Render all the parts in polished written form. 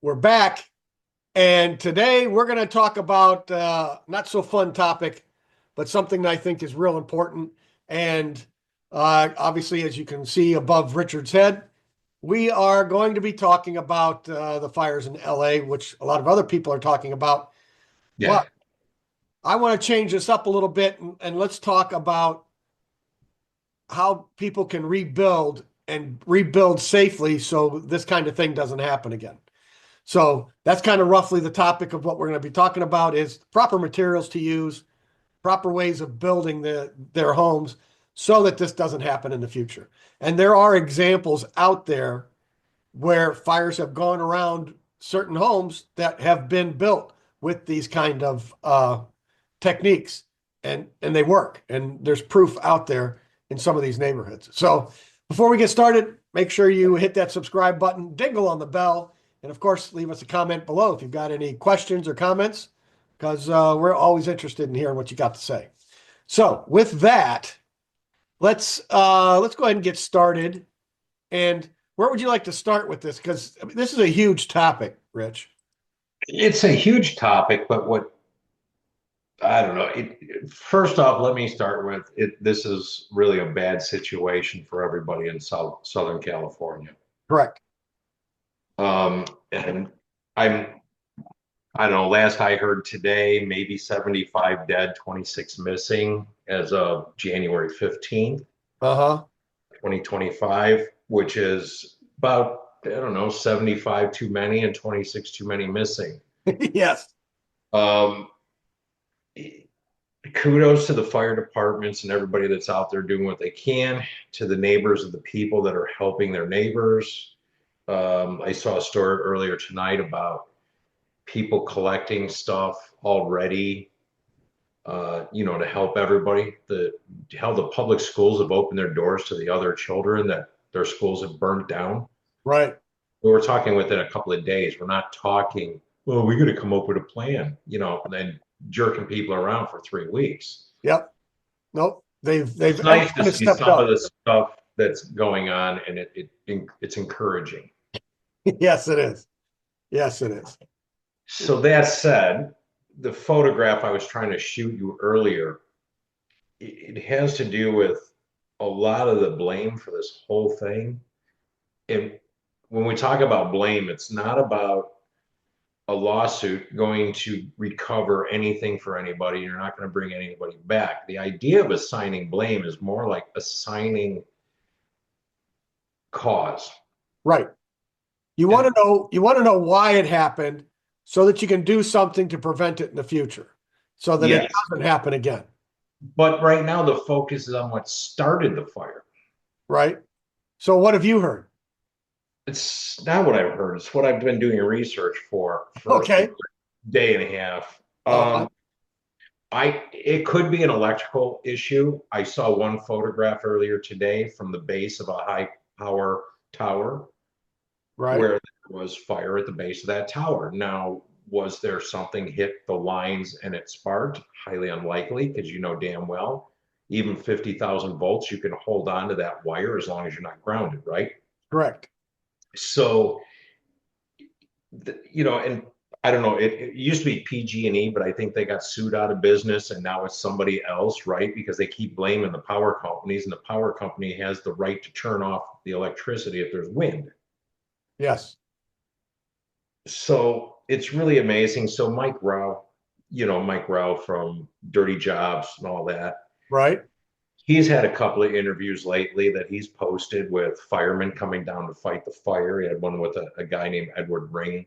We're back, and today we're going to talk about not so fun topic, but something that I think is real important. And obviously, as you can see above Richard's head, we are going to be talking about the fires in LA, which a lot of other people are talking about. Yeah, But I want to change this up a little bit, and let's talk about how people can rebuild and rebuild safely so this kind of thing doesn't happen again. So that's kind of roughly the topic of what we're going to be talking about is proper materials to use, proper ways of building their homes so that this doesn't happen in the future. And there are examples out there where fires have gone around certain homes that have been built with these kind of techniques, and they work. And there's proof out there in some of these neighborhoods. So before we get started, make sure you hit that subscribe button, dingle on the bell, and of course, leave us a comment below if you've got any questions or comments, because we're always interested in hearing what you got to say. So with that, let's go ahead and get started. And where would you like to start with this? Because I mean, this is a huge topic, Rich. it's a huge topic, but what I don't know. First off, let me start with it. This is really a bad situation for everybody in Southern California. Correct. And I'm, I don't know, last I heard today, maybe 75 dead, 26 missing as of January 15th, Uh-huh. 2025, which is about, I don't know, 75 too many and 26 too many missing. Yes. Um, Kudos to the fire departments and everybody that's out there doing what they can, to the neighbors of the people that are helping their neighbors. I saw a story earlier tonight about people collecting stuff already, to help everybody. How the public schools have opened their doors to the other children that their schools have burned down. Right. We're talking within a couple of days. We're not talking, well, we got to come up with a plan, and then jerking people around for 3 weeks. Yep. Nope. It's nice to Everyone has see stepped some of up. the stuff that's going on, and it's encouraging. Yes, it is. Yes, it is. So that said, the photograph I was trying to shoot you earlier, it has to do with a lot of the blame for this whole thing. And when we talk about blame, it's not about a lawsuit going to recover anything for anybody. You're not going to bring anybody back. The idea of assigning blame is more like assigning cause. Right. And You want to know why it happened so that you can do something to prevent it in the future so that it yes, doesn't happen again. but right now the focus is on what started the fire. Right. So what have you heard? It's not what I've heard. It's what I've been doing research for a Okay. day and a half. Uh-huh. It could be an electrical issue. I saw one photograph earlier today from the base of a high power tower Right. where there was fire at the base of that tower. Now, was there something hit the lines and it sparked? Highly unlikely, because you know damn well, even 50,000 volts, you can hold on to that wire as long as you're not grounded, right? Correct. So, and I don't know, it used to be PG&E, but I think they got sued out of business and now it's somebody else, right? Because they keep blaming the power companies, and the power company has the right to turn off the electricity if there's wind. Yes. So it's really amazing. So Mike Rao from Dirty Jobs and all that, Right. he's had a couple of interviews lately that he's posted with firemen coming down to fight the fire. He had one with a guy named Edward Ring,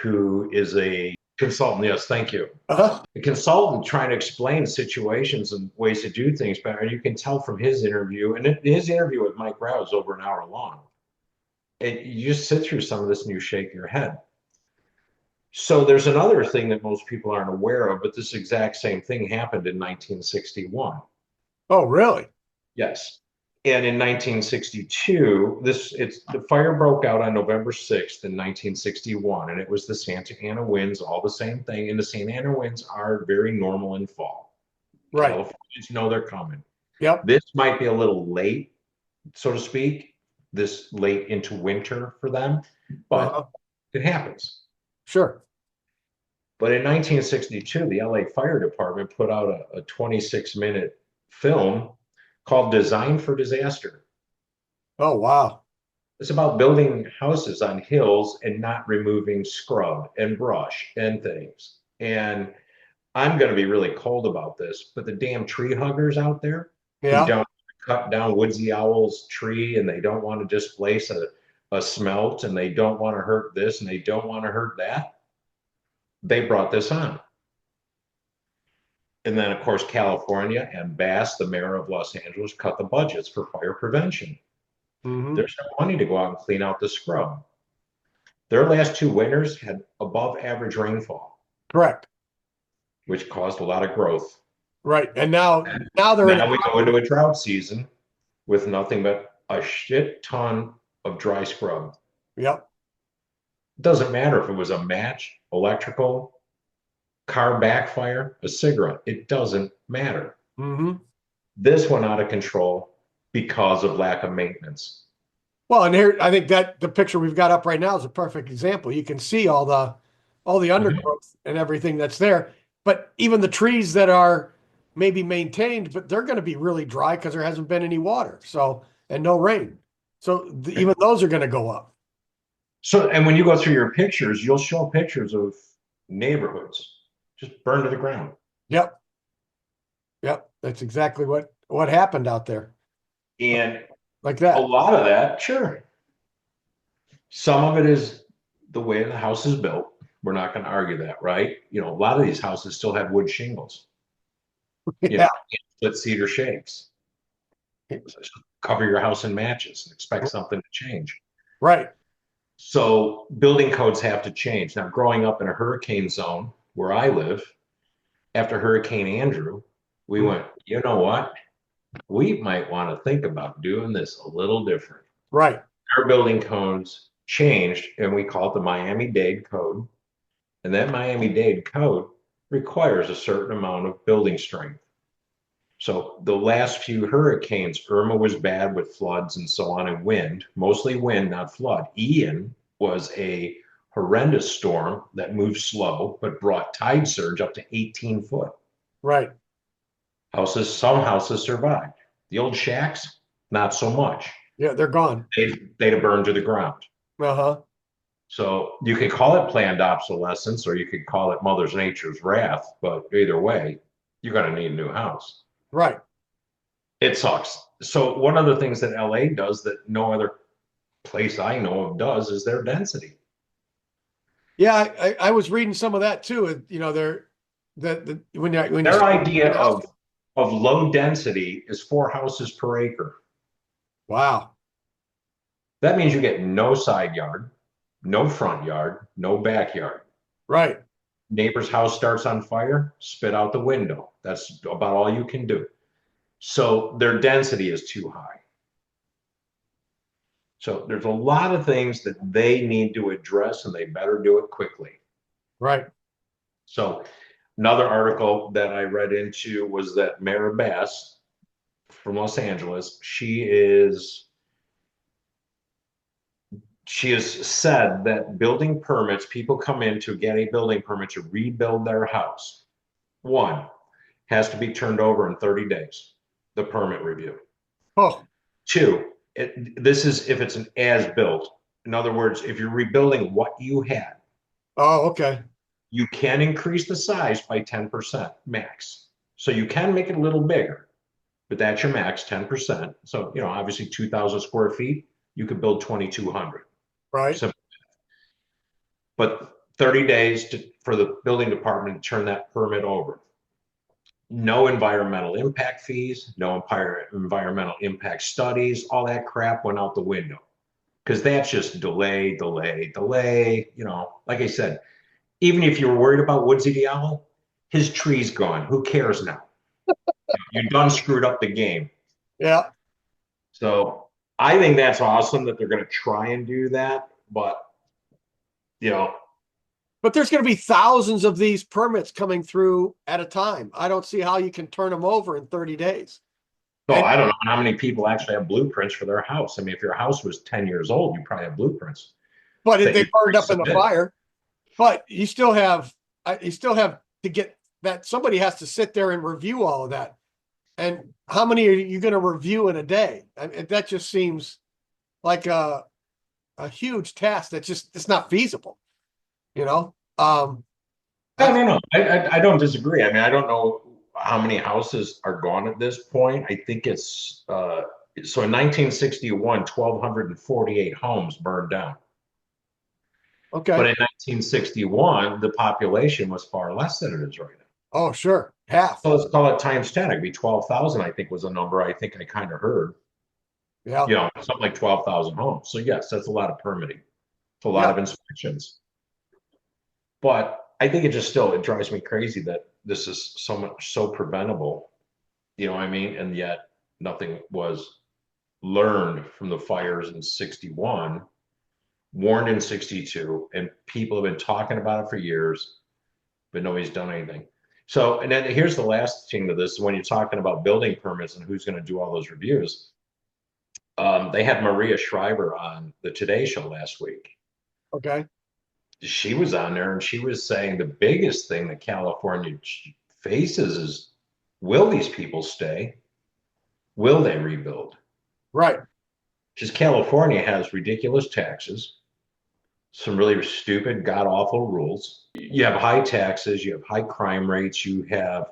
who is a consultant. Yes, thank you. Uh-huh. A consultant trying to explain situations and ways to do things better. And you can tell from his interview, and his interview with Mike Rao is over an hour long. And you just sit through some of this and you shake your head. So there's another thing that most people aren't aware of, but this exact same thing happened in 1961. Oh, really? Yes. And in 1962, the fire broke out on November 6th in 1961, and it was the Santa Ana winds, all the same thing. And the Santa Ana winds are very normal in fall. Right. Californians know they're coming. Yep. This might be a little late, so to speak, this late into winter for them, but Uh-huh. it happens. Sure. But in 1962, the LA Fire Department put out a 26-minute film called Design for Disaster. Oh, wow. It's about building houses on hills and not removing scrub and brush and things. And I'm going to be really cold about this, but the damn tree huggers out there who Yeah. don't cut down Woodsy Owl's tree and they don't want to displace a smelt and they don't want to hurt this and they don't want to hurt that, they brought this on. And then, of course, California and Bass, the mayor of Los Angeles, cut the budgets for fire prevention. Hmm. There's no money to go out and clean out the scrub. Their last two winters had above average rainfall, Correct. which caused a lot of growth. Right. And now they're in. Now we go into a drought season with nothing but a shit ton of dry scrub. Yep. It doesn't matter if it was a match, electrical, car backfire, a cigarette. It doesn't matter. Hmm. This went out of control because of lack of maintenance. Well, and here I think that the picture we've got up right now is a perfect example. You can see all the Mhm. undergrowth and everything that's there. But even the trees that are maybe maintained, but they're going to be really dry because there hasn't been any water. So, and no rain. So even those are going to go up. So, and when you go through your pictures, you'll show pictures of neighborhoods just burned to the ground. Yep. Yep. That's exactly what happened out there. And Like a that. lot of that, sure. Some of it is the way the house is built. We're not going to argue that, right? You know, a lot of these houses still have wood shingles, you Yeah. know, split cedar shakes. So cover your house in matches and expect something to change. Right. So building codes have to change. Now, growing up in a hurricane zone where I live, after Hurricane Andrew, we Mm. went, you know what? We might want to think about doing this a little different. Right. Our building codes changed, and we call it the Miami-Dade Code. And that Miami-Dade Code requires a certain amount of building strength. So the last few hurricanes, Irma was bad with floods and so on, and wind, mostly wind, not flood. Ian was a horrendous storm that moved slow, but brought tide surge up to 18 foot. Right. Some houses survived. The old shacks, not so much. Yeah. They're gone. They'd have burned to the ground. Uh-huh. So you could call it planned obsolescence or you could call it Mother Nature's wrath, but either way, you're going to need a new house. Right. It sucks. So one of the things that LA does that no other place I know of does is their density. Yeah. I was reading some of that too. You know, they're when you Their start idea of low density is 4 houses per acre. wow. That means you get no side yard, no front yard, no backyard. Right. Neighbor's house starts on fire, spit out the window. That's about all you can do. So their density is too high. So there's a lot of things that they need to address and they better do it quickly. Right. So another article that I read into was that Mayor Bass from Los Angeles, she has said that building permits, people come in to get a building permit to rebuild their house. One, has to be turned over in 30 days, the permit review. Oh. Two, this is if it's an as built. In other words, if you're rebuilding what you had, Oh, okay. you can increase the size by 10% max. So you can make it a little bigger, but that's your max 10%. So, you know, obviously 2,000 square feet, you could build 2,200. Right. So, but 30 days for the building department to turn that permit over. No environmental impact fees, no environmental impact studies, all that crap went out the window because that's just delay, delay, delay. You know, like I said, even if you're worried about Woodsy the Owl, his tree's gone. Who cares now? You done screwed up the game. Yeah. So I think that's awesome that they're going to try and do that. But, you know, But there's going to be thousands of these permits coming through at a time. I don't see how you can turn them over in 30 days. so And I don't know how many people actually have blueprints for their house. I mean, if your house was 10 years old, you probably have blueprints but that they you burned up in the submit. fire. But you still have to get that. Somebody has to sit there and review all of that. And how many are you going to review in a day? That just seems like a huge task. It's not feasible, you know? No, I, no, no. I don't disagree. I mean, I don't know how many houses are gone at this point. I think it's so in 1961, 1,248 homes burned down. But okay. in 1961, the population was far less than it is right now. Oh, sure. Half. So let's call it times 10. It'd be 12,000, I think was a number I think I kind of heard. Yeah. Something like 12,000 homes. So yes, that's a lot of permitting. It's a lot Yeah. of inspections. But I think it drives me crazy that this is so much so preventable. You know what I mean? And yet nothing was learned from the fires in 61, warned in 62, and people have been talking about it for years, but nobody's done anything. So, and then here's the last thing to this: when you're talking about building permits and who's going to do all those reviews, they had Maria Shriver on the Today Show last week. Okay. She was on there and she was saying the biggest thing that California faces is, will these people stay? Will they rebuild? Right. Because California has ridiculous taxes, some really stupid, god awful rules. You have high taxes, you have high crime rates, you have,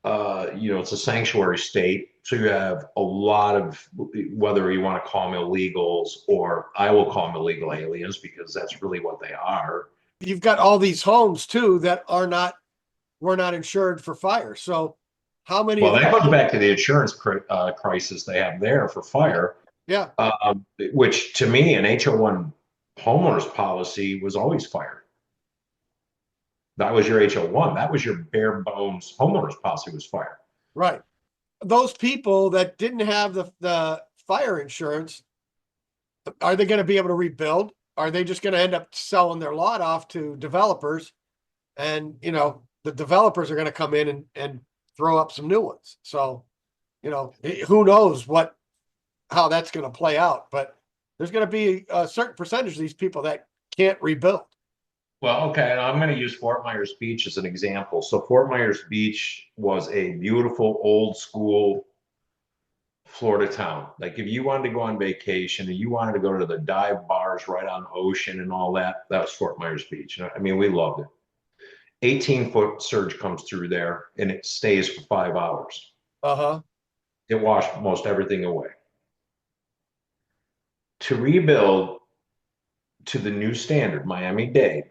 it's a sanctuary state. So you have a lot of, whether you want to call them illegals, or I will call them illegal aliens because that's really what they are. You've got all these homes too that were not insured for fire. So how many Well, of that these? goes back to the insurance crisis they have there for fire, Yeah. which to me, an HO1 homeowners policy was always fire. That was your HO1. That was your bare bones homeowners policy was fire. Right. Those people that didn't have the fire insurance, are they going to be able to rebuild? Are they just going to end up selling their lot off to developers? And, the developers are going to come in and throw up some new ones. So, who knows how that's going to play out, but there's going to be a certain percentage of these people that can't rebuild. Well, okay, and I'm going to use Fort Myers Beach as an example. So Fort Myers Beach was a beautiful old school Florida town. Like if you wanted to go on vacation and you wanted to go to the dive bars right on the ocean and all that, that was Fort Myers Beach. I mean, we loved it. 18-foot surge comes through there and it stays for 5 hours. Uh-huh. It washed most everything away. To rebuild to the new standard, Miami-Dade,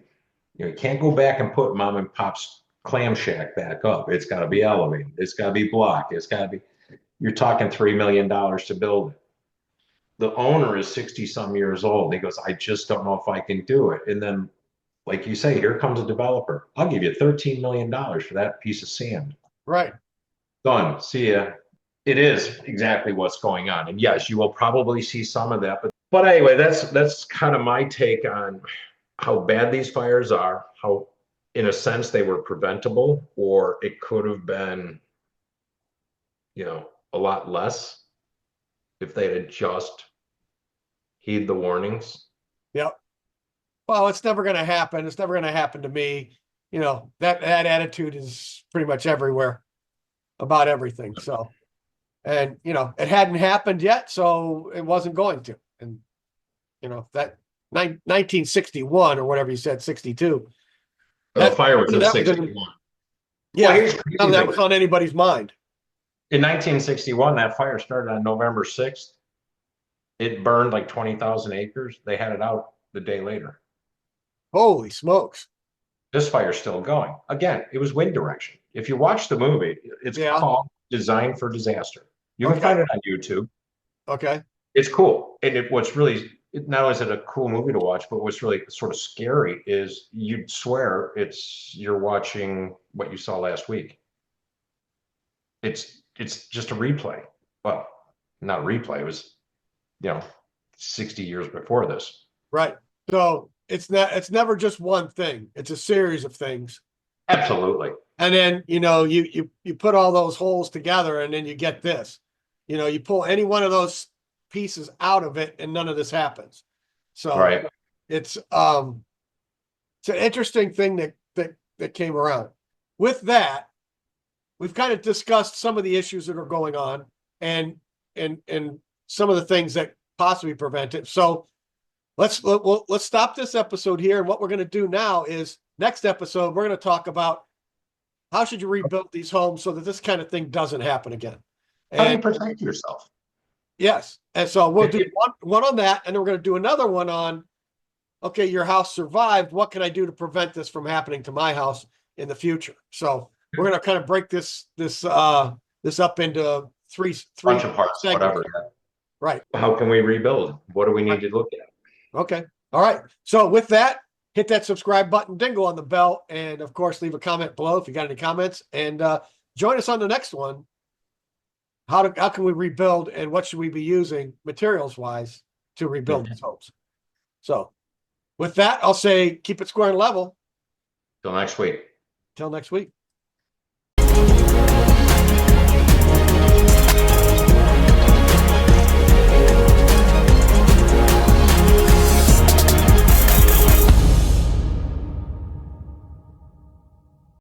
you can't go back and put mom and pop's clam shack back up. It's got to be elevated. It's got to be blocked. It's got to be, you're talking $3 million to build it. The owner is 60 some years old. He goes, I just don't know if I can do it. And then, like you say, here comes a developer. I'll give you $13 million for that piece of sand. Right. Done. See ya. It is exactly what's going on. And yes, you will probably see some of that. But anyway, that's kind of my take on how bad these fires are, how in a sense they were preventable, or it could have been, a lot less if they had just heed the warnings. Yep. Well, it's never going to happen. It's never going to happen to me. That attitude is pretty much everywhere about everything. So, and it hadn't happened yet, so it wasn't going to. And that 1961 or whatever you said, 62. The That fire was in that was in, 61. Well, yeah, here's the none crazy of that thing. was on anybody's mind. In 1961, that fire started on November 6th. It burned like 20,000 acres. They had it out the day later. Holy smokes. This fire's still going. Again, it was wind direction. If you watch the movie, it's Yeah. called Design for Disaster. You can Okay. find it on YouTube. Okay. It's cool. And what's really, not only is it a cool movie to watch, but what's really sort of scary is you'd swear you're watching what you saw last week. It's just a replay. Well, not a replay. It was, you know, 60 years before this. Right. So it's never just one thing. It's a series of things. Absolutely. And then, you put all those holes together and then you get this. You pull any one of those pieces out of it and none of this happens. So Right. it's It's an interesting thing that came around. With that, we've kind of discussed some of the issues that are going on and and some of the things that possibly prevent it. So let's stop this episode here. And what we're going to do now is next episode, we're going to talk about how should you rebuild these homes so that this kind of thing doesn't happen again. How do you And protect yourself? yes, and so we'll do one on that, and then we're going to do another one on, okay, your house survived. What can I do to prevent this from happening to my house in the future? So we're going to kind of break this up into three Bunch of parts, segments. whatever. Right. How can we rebuild? What do we need to look at? Okay. All right. So with that, hit that subscribe button, dingle on the bell, and of course, leave a comment below if you got any comments. And join us on the next one. How can we rebuild, and what should we be using materials wise to rebuild these homes? So with that, I'll say keep it square and level. Till next week. Till next week.